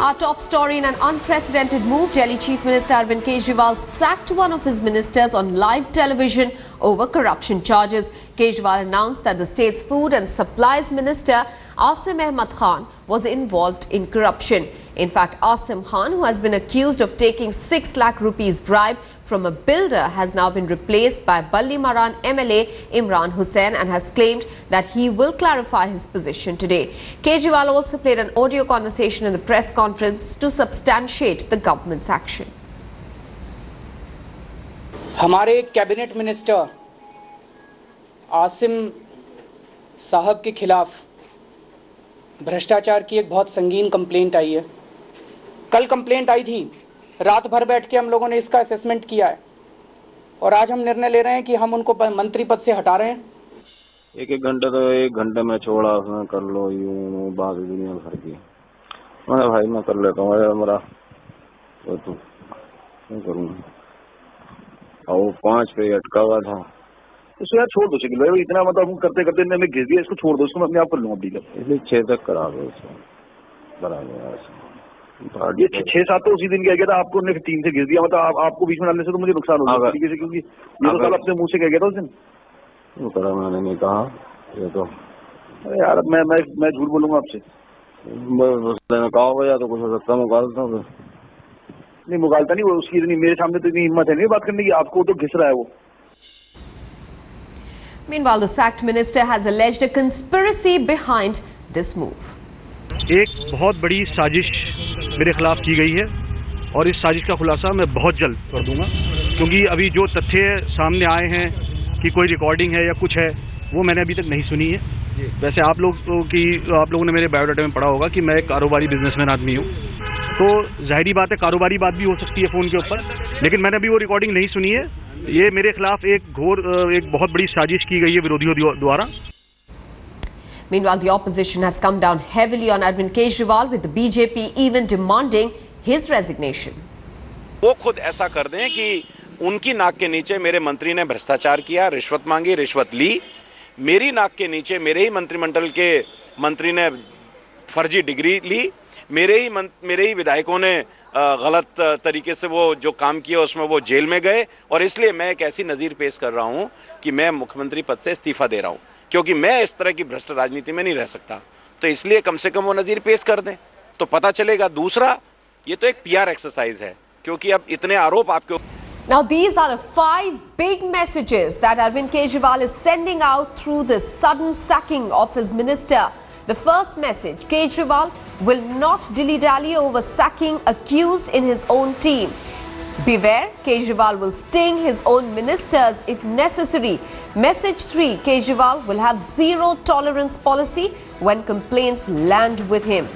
Our top story: in an unprecedented move, Delhi Chief Minister Arvind Kejriwal sacked one of his ministers on live television over corruption charges. Kejriwal announced that the state's Food and Supplies Minister Asim Ahmad Khan was involved in corruption. In fact, Asim Khan, who has been accused of taking 6 lakh rupees bribe from a builder, has now been replaced by Balli Maran MLA Imran Hussain and has claimed that he will clarify his position today. Kejriwal also played an audio conversation in the press conference to substantiate the government's action. हमारे cabinet minister Asim साहब के खिलाफ भ्रष्टाचार की एक बहुत संगीन complaint आई है। कल कंप्लेंट आई थी, रात भर बैठ के हम लोगों ने इसका असेसमेंट किया है और आज हम निर्णय ले रहे हैं कि हम उनको मंत्री पद से हटा रहे हैं। एक घंटे में छोड़ा, उसमें कर लो यूं बात दुनिया भर की। मैं भाई मैं कर लेता हूँ, मेरा तो क्या करूँगा। और 5 पे अटका हुआ था, तो यार छोड़ दो शकील भाई, इतना मतलब करते करते मैं घिस दिया, इसको छोड़ दो, इसको मैं अपने आप कर लूँगा डील। इसलिए 6 तक करा दो इसको, ये 6-7 तो उसी दिन कह गया था आपको, 3 से घिस दिया। मतलब आपको बीच में डालने से तो मुझे नुकसान होगा तरीके से, क्योंकि ये तो कल अपने मुंह से कह गया था उस दिन। वो करा मैंने नहीं कहा ये तो। अरे यार मैं झूठ बोलूंगा आपसे। कहा होगा या तो कुछ हो सकता है, मुगालता हूँ। नहीं मुगालता नहीं, वो उसकी इतनी मेरे सामने तो इतनी हिम्मत है नहीं बात करने की, आपको तो घिस रहा है वो। Meanwhile, the sacked minister has alleged a conspiracy behind this move. एक बहुत बड़ी साजिश मेरे खिलाफ की गई है और इस साजिश का खुलासा मैं बहुत जल्द कर दूंगा, क्योंकि अभी जो तथ्य सामने आए हैं कि कोई रिकॉर्डिंग है या कुछ है, वो मैंने अभी तक नहीं सुनी है। वैसे आप लोगों ने मेरे बायोडाटा में पढ़ा होगा कि मैं एक कारोबारी बिजनेसमैन आदमी हूँ, तो जाहिरी बात है कारोबारी बात भी हो सकती है फ़ोन के ऊपर, लेकिन मैंने अभी वो रिकॉर्डिंग नहीं सुनी है। ये मेरे खिलाफ एक बहुत बड़ी साजिश की गई है विरोधियों द्वारा। Meanwhile, the opposition has come down heavily on Arvind Kejriwal, with the BJP even demanding his resignation. वो खुद ऐसा कर दें कि उनकी नाक के नीचे मेरे मंत्री ने भ्रष्टाचार किया, रिश्वत मांगी, रिश्वत ली। मेरी नाक के नीचे मेरे ही मंत्रिमंडल के मंत्री ने फर्जी डिग्री ली। मेरे ही विधायकों ने गलत तरीके से वो जो काम किया उसमें वो जेल में गए, और इसलिए मैं एक ऐसी नज़ीर पेश कर रहा हूँ कि मैं मुख्यमंत्री पद से इस्तीफा दे रहा हूँ, क्योंकि मैं इस तरह की भ्रष्ट राजनीति में नहीं रह सकता। तो इसलिए कम से कम वो नज़ीर पेश कर दें तो पता चलेगा। दूसरा, ये तो एक PR एक्सरसाइज है, क्योंकि अब इतने आरोप आपके। Now, these are the 5 big messages that Arvind Kejriwal is sending out through this sudden sacking of his minister. The first message: Kejriwal will not dilly-dally over sacking accused in his own team. Beware, Kejriwal will sting his own ministers if necessary. Message 3: Kejriwal will have zero tolerance policy when complaints land with him.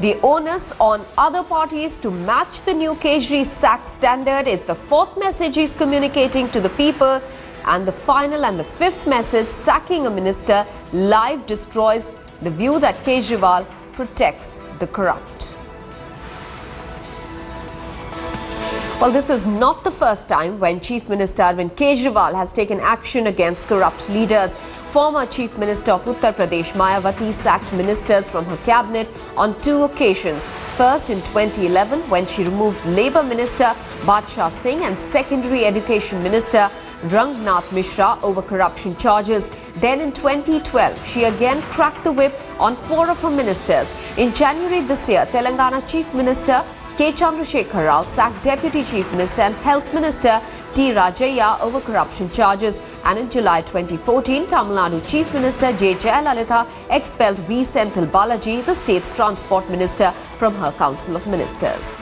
The onus on other parties to match the new Kejri sack standard is the 4th message he's communicating to the people. And the final and the 5th message: sacking a minister live destroys the view that Kejriwal protects the corrupt. Well, this is not the first time when Chief Minister Arvind Kejriwal has taken action against corrupt leaders. Former Chief Minister of Uttar Pradesh Mayawati sacked ministers from her cabinet on 2 occasions. First in 2011, when she removed Labour Minister Badshah Singh and Secondary Education Minister Rangnath Mishra over corruption charges. Then in 2012, she again cracked the whip on 4 of her ministers. In January this year, Telangana Chief Minister K. Chandrasekhar Rao sacked Deputy Chief Minister and Health Minister T. Rajaya over corruption charges. And in July 2014, Tamil Nadu Chief Minister J. Jayalalitha expelled V. Senthil Balaji, the state's Transport Minister, from her Council of Ministers.